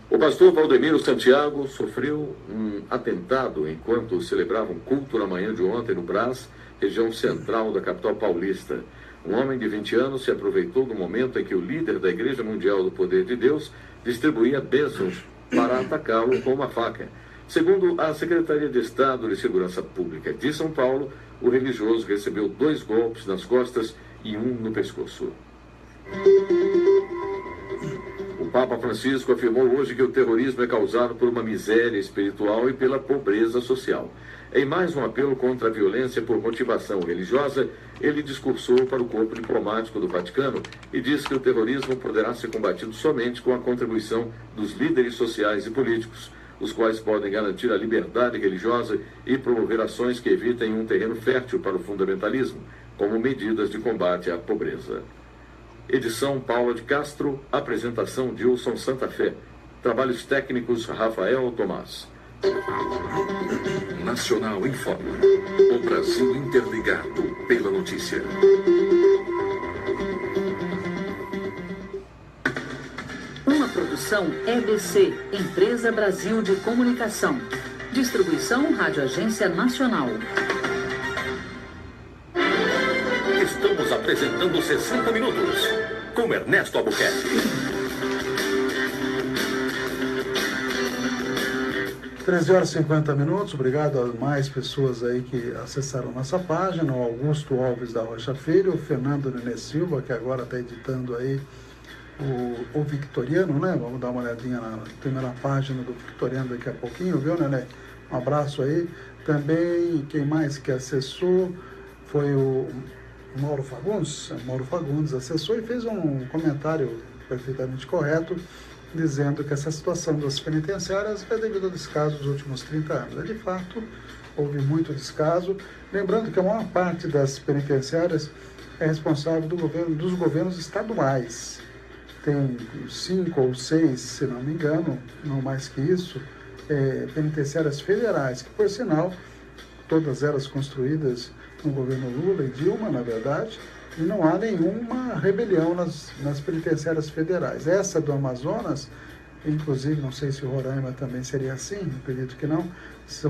O pastor Valdemiro Santiago sofreu um atentado enquanto celebrava um culto na manhã de ontem no Brás, região central da capital paulista. Um homem de 20 anos se aproveitou do momento em que o líder da Igreja Mundial do Poder de Deus distribuía bênçãos para atacá-lo com uma faca. Segundo a Secretaria de Estado de Segurança Pública de São Paulo, o religioso recebeu 2 golpes nas costas e 1 no pescoço. O Papa Francisco afirmou hoje que o terrorismo é causado por uma miséria espiritual e pela pobreza social. Em mais um apelo contra a violência por motivação religiosa, ele discursou para o corpo diplomático do Vaticano e disse que o terrorismo poderá ser combatido somente com a contribuição dos líderes sociais e políticos, os quais podem garantir a liberdade religiosa e promover ações que evitem um terreno fértil para o fundamentalismo, como medidas de combate à pobreza. Edição Paula de Castro, apresentação Dilson Santa Fé, trabalhos técnicos Rafael Tomás. Nacional informa. O Brasil interligado pela notícia. Uma produção EBC, Empresa Brasil de Comunicação. Distribuição Rádio Agência Nacional. Estamos apresentando 60 Minutos com Ernesto Albuquerque. 13h50. Obrigado a mais pessoas aí que acessaram nossa página, o Augusto Alves da Rocha Filho, o Fernando Nenê Silva, que agora está editando aí o Victoriano, né? Vamos dar uma olhadinha na primeira página do Victoriano daqui a pouquinho, viu, Nenê? Um abraço aí. Também, quem mais que acessou foi o Mauro Fagundes. Mauro Fagundes acessou e fez um comentário perfeitamente correto, dizendo que essa situação das penitenciárias é devido ao descaso dos últimos 30 anos. De fato, houve muito descaso. Lembrando que a maior parte das penitenciárias é responsável dos governos estaduais. Tem 5 ou 6, se não me engano, não mais que isso, penitenciárias federais, que, por sinal, todas elas construídas no governo Lula e Dilma, na verdade, e não há nenhuma rebelião nas penitenciárias federais. Essa do Amazonas, inclusive, não sei se o Roraima também seria assim, acredito que não,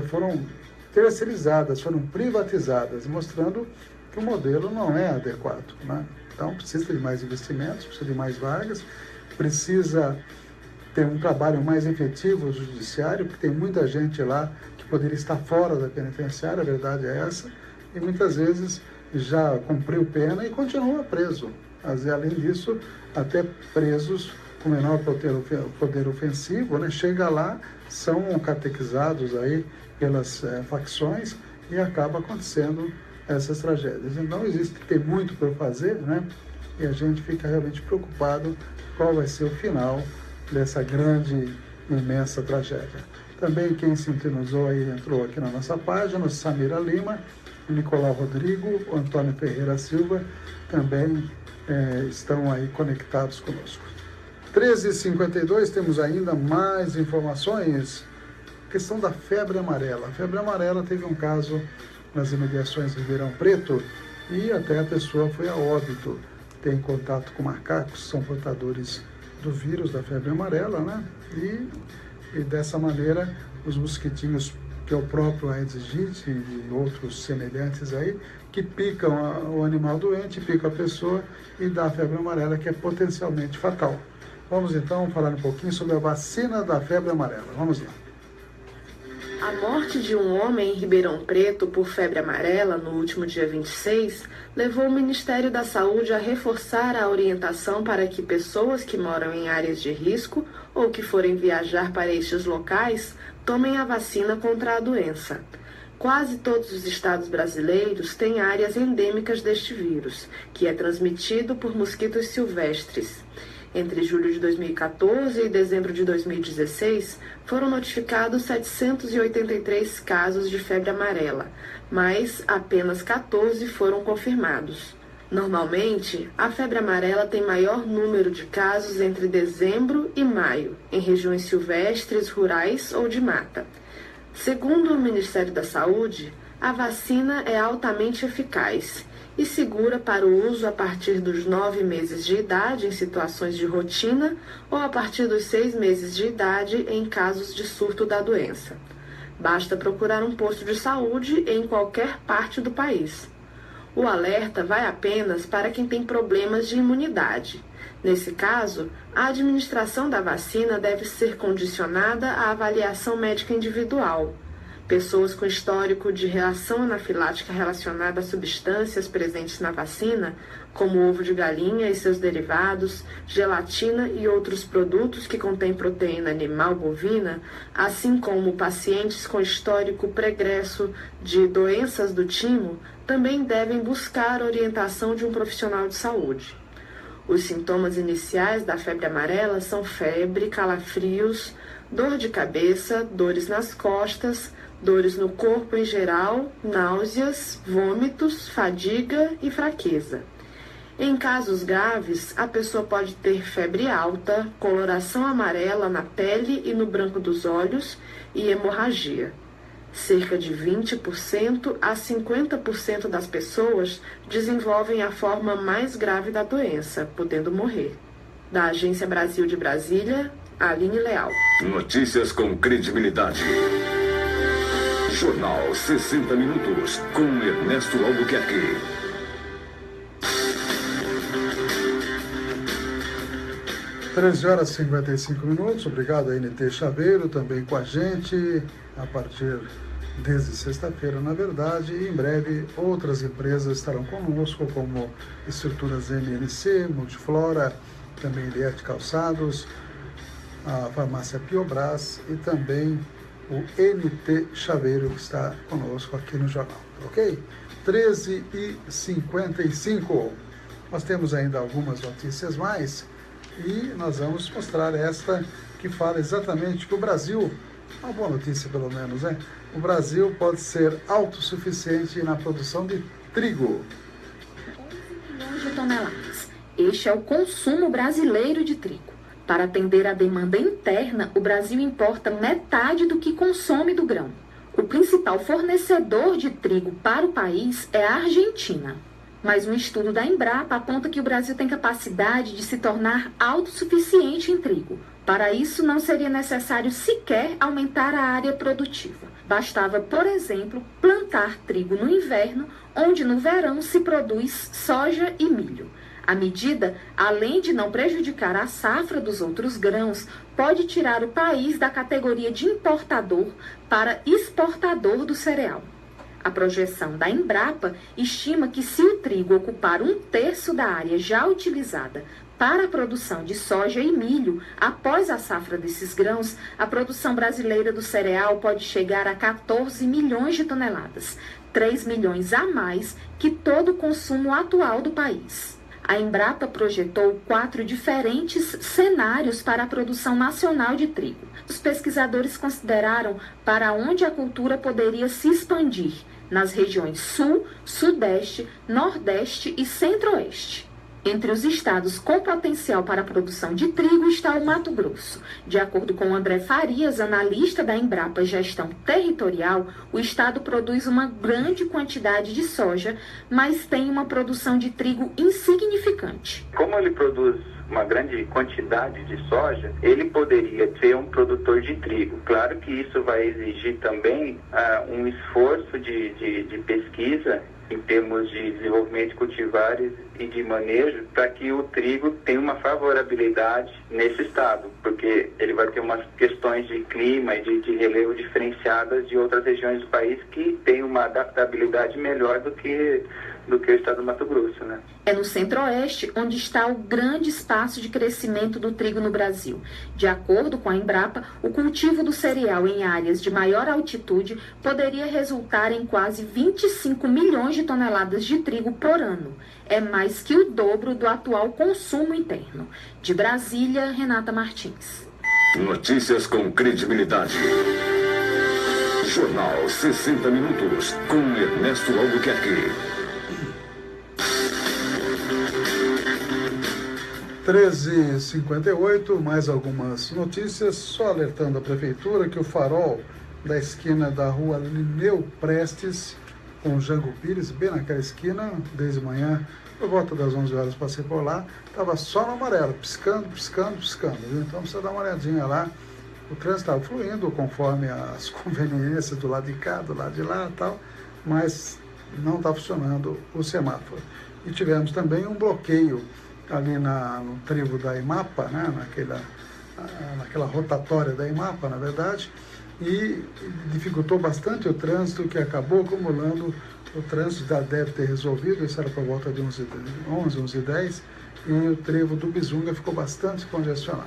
foram terceirizadas, foram privatizadas, mostrando que o modelo não é adequado, né? Então, precisa de mais investimentos, precisa de mais vagas, precisa ter um trabalho mais efetivo do judiciário, porque tem muita gente lá que poderia estar fora da penitenciária, a verdade é essa, e muitas vezes já cumpriu pena e continua preso. Mas, além disso, até presos com menor poder ofensivo, né? Chega lá, são catequizados aí pelas facções e acaba acontecendo essas tragédias. Então, tem muito para fazer, né? E a gente fica realmente preocupado qual vai ser o final dessa grande, imensa tragédia. Também quem sintonizou aí, entrou aqui na nossa página, o Samira Lima, o Nicolau Rodrigo, o Antônio Ferreira Silva, também estão aí conectados conosco. 13h52, temos ainda mais informações. Questão da febre amarela. A febre amarela teve um caso nas imediações de Ribeirão Preto e até a pessoa foi a óbito. Tem contato com macacos, são portadores do vírus da febre amarela, né? E dessa maneira, os mosquitinhos, que é o próprio Aedes aegypti e outros semelhantes aí, que picam o animal doente, picam a pessoa e dá a febre amarela, que é potencialmente fatal. Vamos então falar um pouquinho sobre a vacina da febre amarela. Vamos lá. A morte de um homem em Ribeirão Preto por febre amarela no último dia 26 levou o Ministério da Saúde a reforçar a orientação para que pessoas que moram em áreas de risco ou que forem viajar para estes locais tomem a vacina contra a doença. Quase todos os estados brasileiros têm áreas endêmicas deste vírus, que é transmitido por mosquitos silvestres. Entre julho de 2014 e dezembro de 2016, foram notificados 783 casos de febre amarela, mas apenas 14 foram confirmados. Normalmente, a febre amarela tem maior número de casos entre dezembro e maio, em regiões silvestres, rurais ou de mata. Segundo o Ministério da Saúde, a vacina é altamente eficaz e segura para o uso a partir dos 9 meses de idade em situações de rotina ou a partir dos 6 meses de idade em casos de surto da doença. Basta procurar um posto de saúde em qualquer parte do país. O alerta vai apenas para quem tem problemas de imunidade. Nesse caso, a administração da vacina deve ser condicionada à avaliação médica individual. Pessoas com histórico de reação anafilática relacionada a substâncias presentes na vacina, como ovo de galinha e seus derivados, gelatina e outros produtos que contêm proteína animal bovina, assim como pacientes com histórico pregresso de doenças do timo, também devem buscar a orientação de um profissional de saúde. Os sintomas iniciais da febre amarela são febre, calafrios, dor de cabeça, dores nas costas, dores no corpo em geral, náuseas, vômitos, fadiga e fraqueza. Em casos graves, a pessoa pode ter febre alta, coloração amarela na pele e no branco dos olhos e hemorragia. Cerca de 20% a 50% das pessoas desenvolvem a forma mais grave da doença, podendo morrer. Da Agência Brasil de Brasília, Aline Leal. Notícias com credibilidade. Jornal 60 Minutos, com Ernesto Albuquerque. Horas e 55 minutos. Obrigado a NT Chaveiro, também com a gente, a partir desde sexta-feira, na verdade, e em breve outras empresas estarão conosco, como Estruturas MNC, Multiflora, também Eliette Calçados, a farmácia Piobras e também o NT Chaveiro, que está conosco aqui no jornal, ok? 13h55. Nós temos ainda algumas notícias mais e nós vamos mostrar esta que fala exatamente que o Brasil, uma boa notícia pelo menos, né? O Brasil pode ser autossuficiente na produção de trigo. 11 milhões de toneladas. Este é o consumo brasileiro de trigo. Para atender à demanda interna, o Brasil importa metade do que consome do grão. O principal fornecedor de trigo para o país é a Argentina. Mas um estudo da Embrapa aponta que o Brasil tem capacidade de se tornar autossuficiente em trigo. Para isso, não seria necessário sequer aumentar a área produtiva. Bastava, por exemplo, plantar trigo no inverno, onde no verão se produz soja e milho. A medida, além de não prejudicar a safra dos outros grãos, pode tirar o país da categoria de importador para exportador do cereal. A projeção da Embrapa estima que se o trigo ocupar 1/3 da área já utilizada para a produção de soja e milho, após a safra desses grãos, a produção brasileira do cereal pode chegar a 14 milhões de toneladas, 3 milhões a mais que todo o consumo atual do país. A Embrapa projetou 4 diferentes cenários para a produção nacional de trigo. Os pesquisadores consideraram para onde a cultura poderia se expandir, nas regiões Sul, Sudeste, Nordeste e Centro-Oeste. Entre os estados com potencial para a produção de trigo está o Mato Grosso. De acordo com André Farias, analista da Embrapa Gestão Territorial, o estado produz uma grande quantidade de soja, mas tem uma produção de trigo insignificante. Como ele produz uma grande quantidade de soja, ele poderia ser um produtor de trigo. Claro que isso vai exigir também um esforço de pesquisa em termos de desenvolvimento de cultivares e de manejo, para que o trigo tenha uma favorabilidade nesse estado, porque ele vai ter umas questões de clima e de relevo diferenciadas de outras regiões do país que têm uma adaptabilidade melhor do que o estado do Mato Grosso, né? É no Centro-Oeste onde está o grande espaço de crescimento do trigo no Brasil. De acordo com a Embrapa, o cultivo do cereal em áreas de maior altitude poderia resultar em quase 25 milhões de toneladas de trigo por ano. É mais que o dobro do atual consumo interno. De Brasília, Renata Martins. Notícias com credibilidade. Jornal 60 Minutos, com Ernesto Albuquerque. 13h58, mais algumas notícias, só alertando a Prefeitura que o farol da esquina da rua Lineu Prestes com Jango Pires, bem naquela esquina, desde manhã, por volta das 11 horas, passei por lá, estava só no amarelo, piscando, viu? Então precisa dar uma olhadinha lá. O trânsito estava fluindo conforme as conveniências do lado de cá, do lado de lá e tal, mas não está funcionando o semáforo. E tivemos também um bloqueio ali no trevo da IMAPA, né, naquela rotatória da IMAPA, na verdade, e dificultou bastante o trânsito, que acabou acumulando. O trânsito já deve ter resolvido, isso era por volta de 11h10, e o trevo do Bizunga ficou bastante congestionado,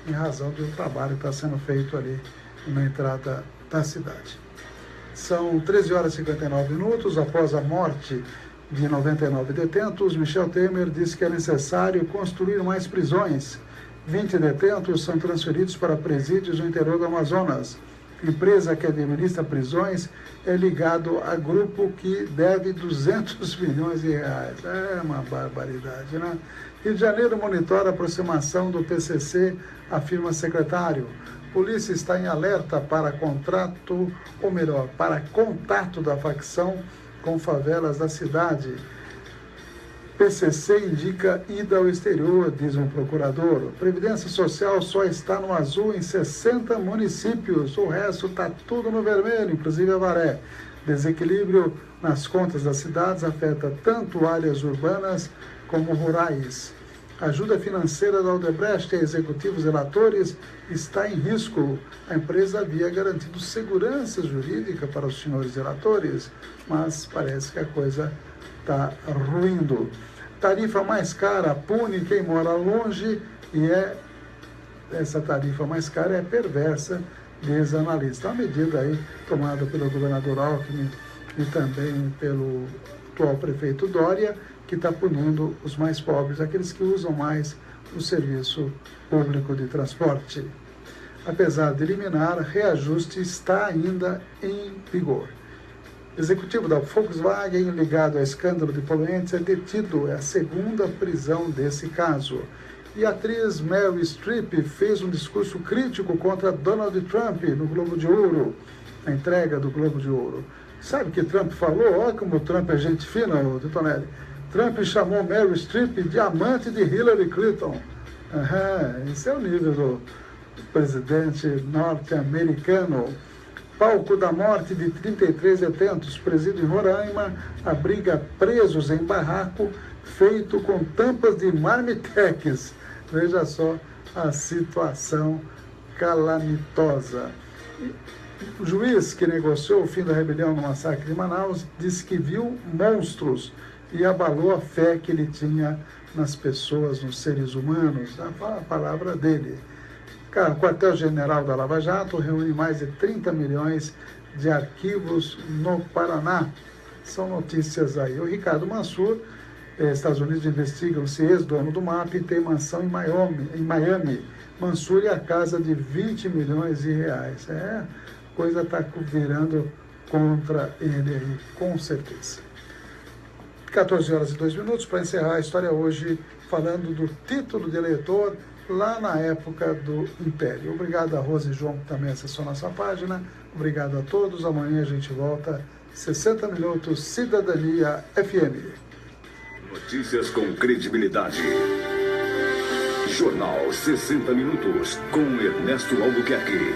em razão do trabalho que está sendo feito ali na entrada da cidade. São 13h59, após a morte de 99 detentos, Michel Temer disse que é necessário construir mais prisões. 20 detentos são transferidos para presídios no interior do Amazonas. Empresa que administra prisões é ligado a grupo que deve 200 milhões de reais. É uma barbaridade, né? Rio de Janeiro monitora a aproximação do PCC, afirma secretário. Polícia está em alerta para para contato da facção com favelas da cidade. PCC indica ida ao exterior, diz um procurador. Previdência Social só está no azul em 60 municípios. O resto está tudo no vermelho, inclusive Avaré. Desequilíbrio nas contas das cidades afeta tanto áreas urbanas como rurais. Ajuda financeira da Odebrecht a executivos relatores está em risco. A empresa havia garantido segurança jurídica para os senhores relatores, mas parece que a coisa está ruindo. Tarifa mais cara pune quem mora longe e essa tarifa mais cara é perversa, diz analista. Uma medida aí tomada pelo governador Alckmin e também pelo atual prefeito Dória, que está punindo os mais pobres, aqueles que usam mais o serviço público de transporte. Apesar de liminar, reajuste está ainda em vigor. Executivo da Volkswagen, ligado ao escândalo de poluentes, é detido. É a segunda prisão desse caso. E a atriz Meryl Streep fez um discurso crítico contra Donald Trump no Globo de Ouro, na entrega do Globo de Ouro. Sabe o que Trump falou? Olha como o Trump é gente fina, Tonelli. Trump chamou Meryl Streep de amante de Hillary Clinton. Esse é o nível do presidente norte-americano. Palco da morte de 33 detentos. Presídio em Roraima abriga presos em barraco feito com tampas de marmitex. Veja só a situação calamitosa. O juiz que negociou o fim da rebelião no massacre de Manaus disse que viu monstros e abalou a fé que ele tinha nas pessoas, nos seres humanos. A palavra dele. O quartel-general da Lava Jato reúne mais de 30 milhões de arquivos no Paraná. São notícias aí. O Ricardo Mansur, Estados Unidos investigam se ex-dono do MAP tem mansão em Miami. Mansur e a casa de 20 milhões de reais. A coisa está virando contra ele aí, com certeza. 14h02, para encerrar a história hoje, falando do título de eleitor lá na época do Império. Obrigado a Rose e João, que também acessou nossa página. Obrigado a todos. Amanhã a gente volta. 60 minutos, Cidadania FM. Notícias com credibilidade. Jornal 60 Minutos, com Ernesto Albuquerque.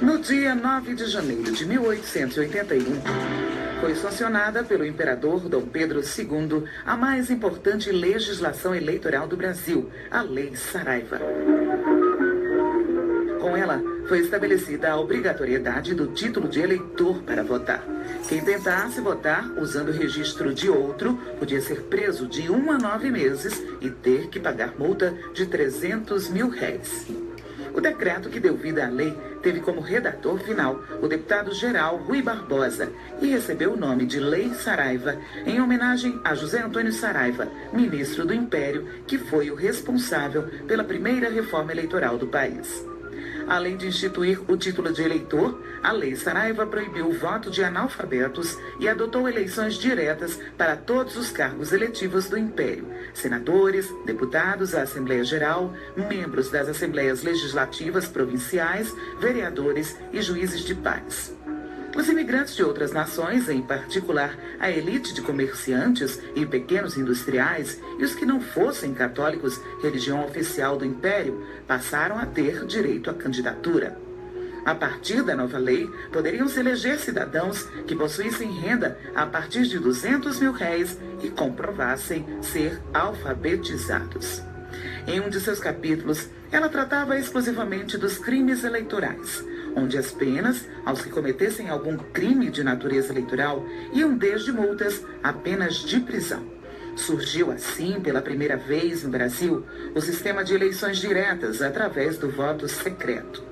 No dia 9 de janeiro de 1881, foi sancionada pelo imperador Dom Pedro II a mais importante legislação eleitoral do Brasil, a Lei Saraiva. Com ela, foi estabelecida a obrigatoriedade do título de eleitor para votar. Quem tentasse votar usando o registro de outro podia ser preso de 1 a 9 meses e ter que pagar multa de R$300 mil. O decreto que deu vida à lei teve como redator final o deputado-geral Rui Barbosa e recebeu o nome de Lei Saraiva em homenagem a José Antônio Saraiva, ministro do Império, que foi o responsável pela primeira reforma eleitoral do país. Além de instituir o título de eleitor, A Lei Saraiva proibiu o voto de analfabetos e adotou eleições diretas para todos os cargos eletivos do Império: senadores, deputados à Assembleia Geral, membros das Assembleias Legislativas Provinciais, vereadores e juízes de paz. Os imigrantes de outras nações, em particular a elite de comerciantes e pequenos industriais, e os que não fossem católicos, religião oficial do Império, passaram a ter direito à candidatura. A partir da nova lei, poderiam se eleger cidadãos que possuíssem renda a partir de R$200 mil e comprovassem ser alfabetizados. Em um de seus capítulos, ela tratava exclusivamente dos crimes eleitorais, onde as penas aos que cometessem algum crime de natureza eleitoral iam desde multas a penas de prisão. Surgiu assim, pela primeira vez no Brasil, o sistema de eleições diretas através do voto secreto.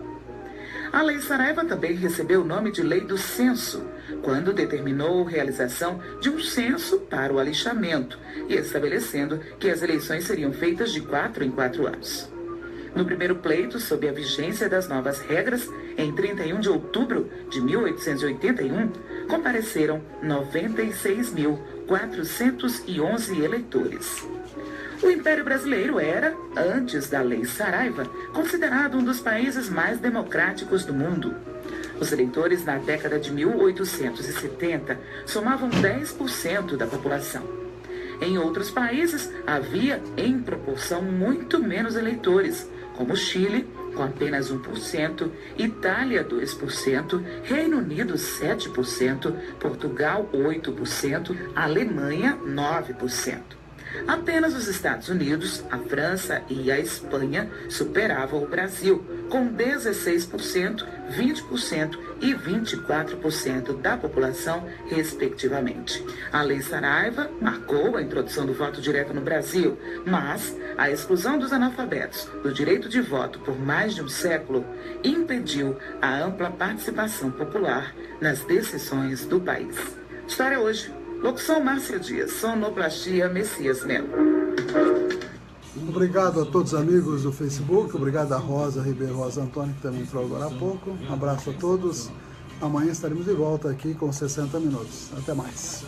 A Lei Saraiva também recebeu o nome de Lei do Censo, quando determinou a realização de um censo para o alistamento e estabelecendo que as eleições seriam feitas de 4 em 4 anos. No primeiro pleito, sob a vigência das novas regras, em 31 de outubro de 1881, compareceram 96.411 eleitores. O Império Brasileiro era, antes da Lei Saraiva, considerado um dos países mais democráticos do mundo. Os eleitores na década de 1870 somavam 10% da população. Em outros países, havia, em proporção, muito menos eleitores, como Chile, com apenas 1%, Itália 2%, Reino Unido 7%, Portugal 8%, Alemanha 9%. Apenas os Estados Unidos, a França e a Espanha superavam o Brasil, com 16%, 20% e 24% da população, respectivamente. A Lei Saraiva marcou a introdução do voto direto no Brasil, mas a exclusão dos analfabetos do direito de voto por mais de um século impediu a ampla participação popular nas decisões do país. História hoje. Locução Márcia Dias, sonoplastia Messias Melo. Obrigado a todos os amigos do Facebook, obrigado a Rosa Ribeiro, Rosa Antônio, que também entrou agora há pouco. Um abraço a todos. Amanhã estaremos de volta aqui com 60 minutos. Até mais.